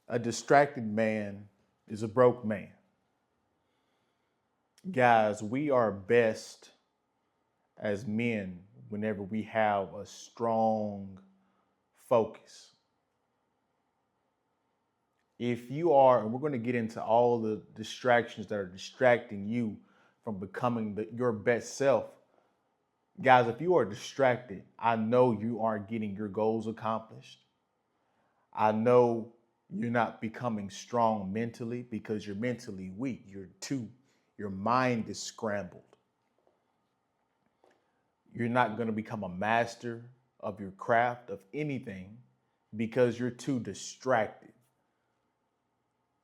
A distracted man is a broke man. Guys, we are best as men whenever we have a strong focus. If you are, and we're going to get into all the distractions that are distracting you from becoming your best self. Guys, if you are distracted, I know you aren't getting your goals accomplished. I know you're not becoming strong mentally because you're mentally weak. Your mind is scrambled. You're not going to become a master of your craft, of anything, because you're too distracted.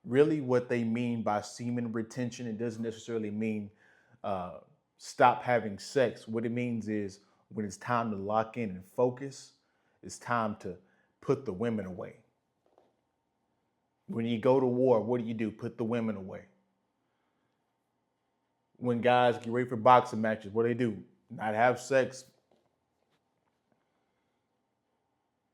Really, what they mean by semen retention, it doesn't necessarily mean uh, stop having sex. What it means is when it's time to lock in and focus, it's time to put the women away. When you go to war, what do? Put the women away. When guys get ready for boxing matches, what do? Not have sex.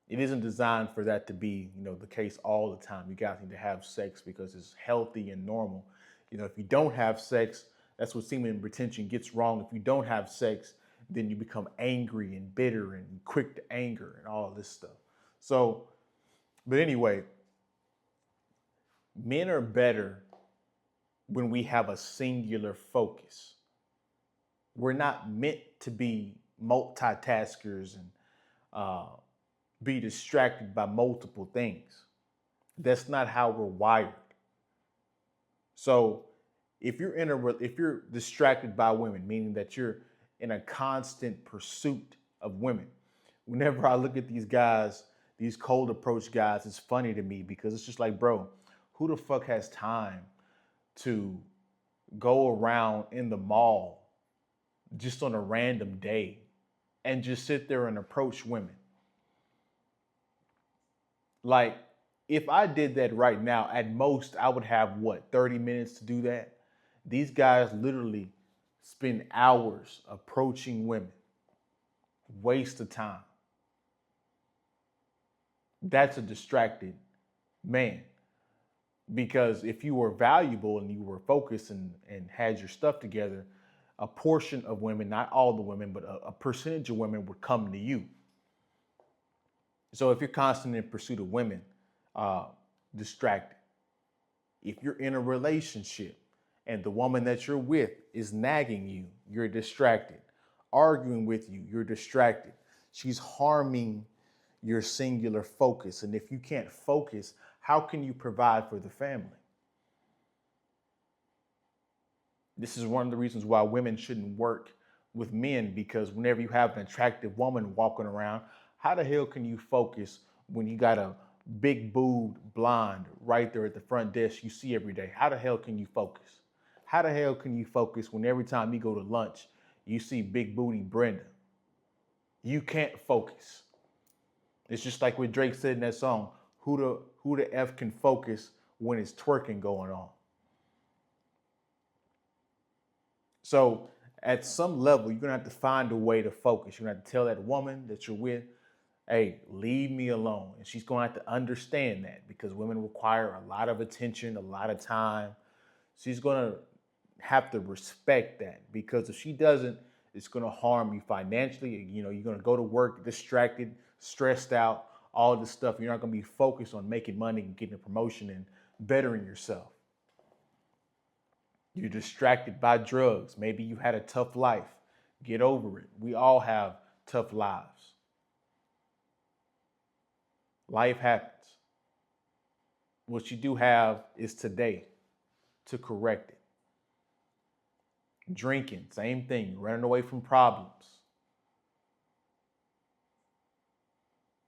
It isn't designed for that to be, the case all the time. You guys need to have sex because it's healthy and normal. If you don't have sex, that's what semen retention gets wrong. If you don't have sex, then you become angry and bitter and quick to anger and all this stuff. So, but anyway, men are better when we have a singular focus. We're not meant to be multitaskers and be distracted by multiple things. That's not how we're wired. So if you're distracted by women, meaning that you're in a constant pursuit of women, whenever I look at these guys, these cold approach guys, it's funny to me because it's just like, bro, who the fuck has time to go around in the mall just on a random day and just sit there and approach women? Like, if I did that right now, at most I would have 30 minutes to do that. These guys literally spend hours approaching women. Waste of time. That's a distracted man. Because if you were valuable and you were focused and had your stuff together, a portion of women, not all the women, but a percentage of women would come to you. So if you're constantly in pursuit of women, distracted. If you're in a relationship and the woman that you're with is nagging you, you're distracted. Arguing with you, you're distracted. She's harming your singular focus. And if you can't focus, how can you provide for the family? This is one of the reasons why women shouldn't work with men, because whenever you have an attractive woman walking around, how the hell can you focus when you got a big boobed blonde right there at the front desk you see every day? How the hell can you focus? How the hell can you focus when every time you go to lunch, you see big booty Brenda? You can't focus. It's just like what Drake said in that song, who the F can focus when it's twerking going on? So at some level, you're gonna have to find a way to focus. You're gonna have to tell that woman that you're with, hey, leave me alone. And she's gonna have to understand that, because women require a lot of attention, a lot of time. She's gonna have to respect that, because if she doesn't, it's gonna harm you financially. You're gonna go to work distracted, stressed out, all this stuff. You're not gonna be focused on making money and getting a promotion and bettering yourself. You're distracted by drugs. Maybe you had a tough life. Get over it. We all have tough lives. Life happens. What you do have is today to correct it. Drinking, same thing. Running away from problems.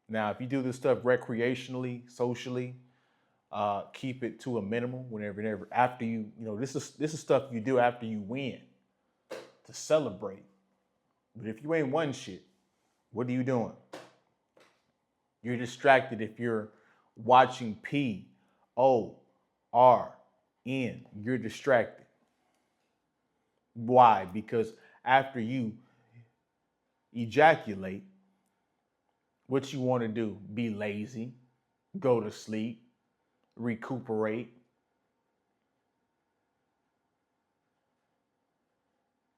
Now, if you do this stuff recreationally, socially, keep it to a minimum. Whenever after this is stuff you do after you win to celebrate. But if you ain't won shit, what are you doing? You're distracted if you're watching PORN. You're distracted. Why? Because after you ejaculate, what you want to do? Be lazy, go to sleep, recuperate.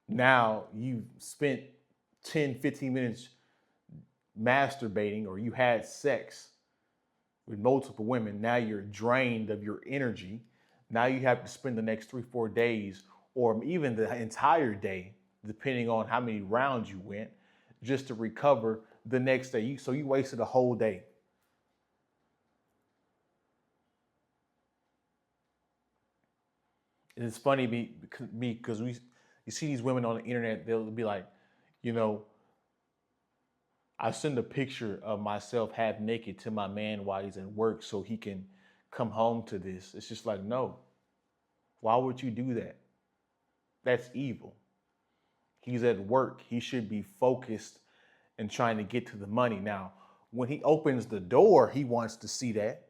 Now you've spent 10, 15 minutes masturbating, or you had sex with multiple women. Now you're drained of your energy. Now you have to spend the next 3, 4 days, or even the entire day, depending on how many rounds you went, just to recover the next day. So you wasted a whole day. And it's funny because you see these women on the internet, they'll be like, you know, I send a picture of myself half naked to my man while he's at work so he can come home to this. It's just like, no. Why would you do that? That's evil. He's at work. He should be focused and trying to get to the money. Now, when he opens the door, he wants to see that.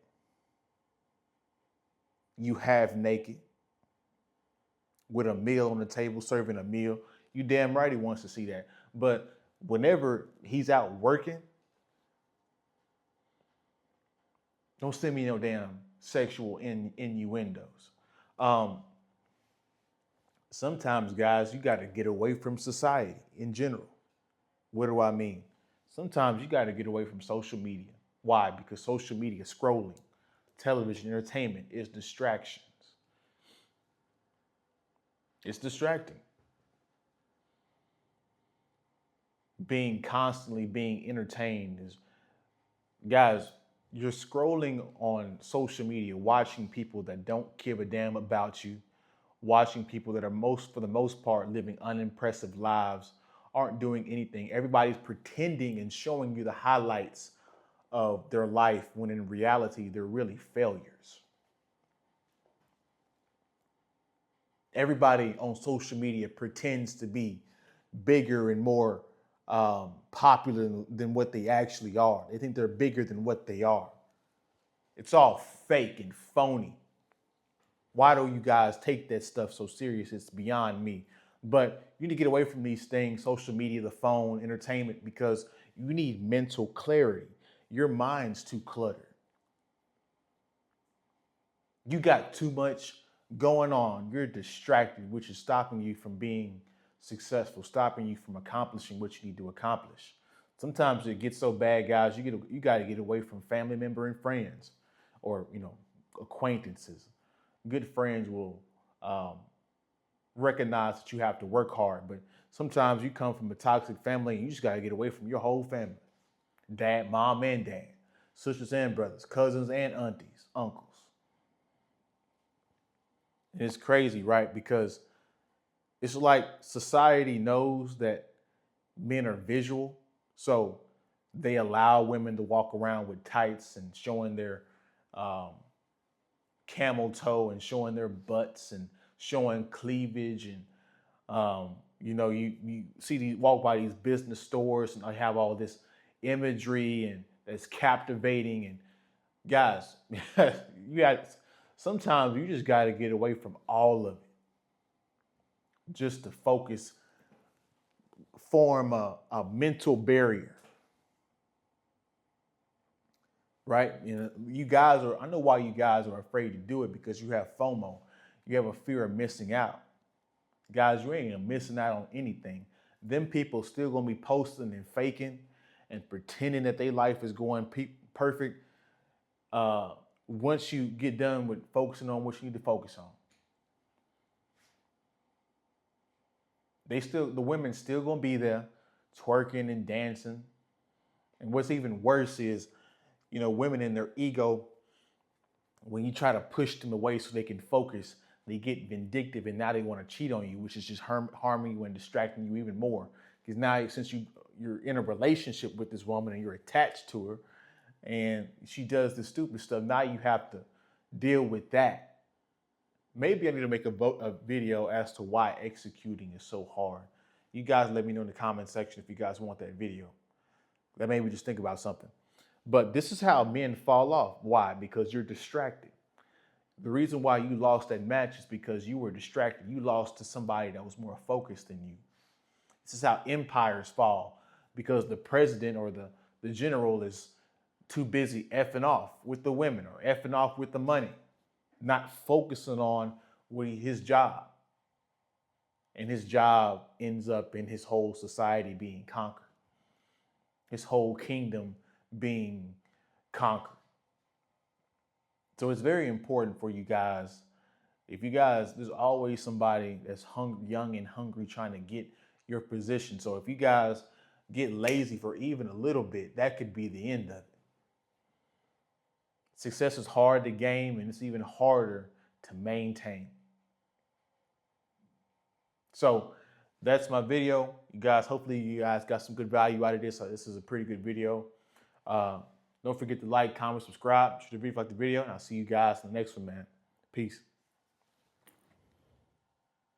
You half naked with a meal on the table, serving a meal. You damn right he wants to see that. But whenever he's out working, don't send me no damn sexual innuendos. Sometimes, guys, you got to get away from society in general. What do I mean? Sometimes you got to get away from social media. Why? Because social media, scrolling, television, entertainment is distractions. It's distracting. Constantly being entertained is, guys, you're scrolling on social media, watching people that don't give a damn about you, watching people that are for the most part, living unimpressive lives, aren't doing anything. Everybody's pretending and showing you the highlights of their life when in reality, they're really failures. Everybody on social media pretends to be bigger and more popular than what they actually are. They think they're bigger than what they are. It's all fake and phony. Why do you guys take that stuff so serious? It's beyond me. But you need to get away from these things, social media, the phone, entertainment, because you need mental clarity. Your mind's too cluttered. You got too much going on. You're distracted, which is stopping you from being successful, stopping you from accomplishing what you need to accomplish. Sometimes it gets so bad, guys, you got to get away from family member and friends, or acquaintances. Good friends will recognize that you have to work hard, but sometimes you come from a toxic family and you just got to get away from your whole family. Dad, mom and dad, sisters and brothers, cousins and aunties, uncles. And it's crazy, right? Because it's like society knows that men are visual, so they allow women to walk around with tights and showing their camel toe and showing their butts and showing cleavage. And you see these walk by these business stores and they have all this imagery and that's captivating. And guys, sometimes you just got to get away from all of it, just to focus, form a mental barrier. Right? I know why you guys are afraid to do it, because you have FOMO. You have a fear of missing out. Guys, you ain't missing out on anything. Them people still gonna be posting and faking and pretending that their life is going perfect. Once you get done with focusing on what you need to focus on, the women still gonna be there, twerking and dancing. And what's even worse is, women in their ego, when you try to push them away so they can focus, they get vindictive and now they want to cheat on you, which is just harming you and distracting you even more. Because now, since you're in a relationship with this woman and you're attached to her and she does this stupid stuff, now you have to deal with that. Maybe I need to make a video as to why executing is so hard. You guys let me know in the comment section if you guys want that video. That made me just think about something. But this is how men fall off. Why? Because you're distracted. The reason why you lost that match is because you were distracted. You lost to somebody that was more focused than you. This is how empires fall, because the president or the general is too busy effing off with the women or effing off with the money, not focusing on his job. And his job ends up in his whole society being conquered, his whole kingdom being conquered. So it's very important for you guys. If you guys, there's always somebody that's young and hungry trying to get your position. So if you guys get lazy for even a little bit, that could be the end of it. Success is hard to gain, and it's even harder to maintain. So that's my video. You guys, hopefully you guys got some good value out of this. This is a pretty good video. Don't forget to like, comment, subscribe. Shoot the video, like the video, and I'll see you guys in the next one, man. Peace.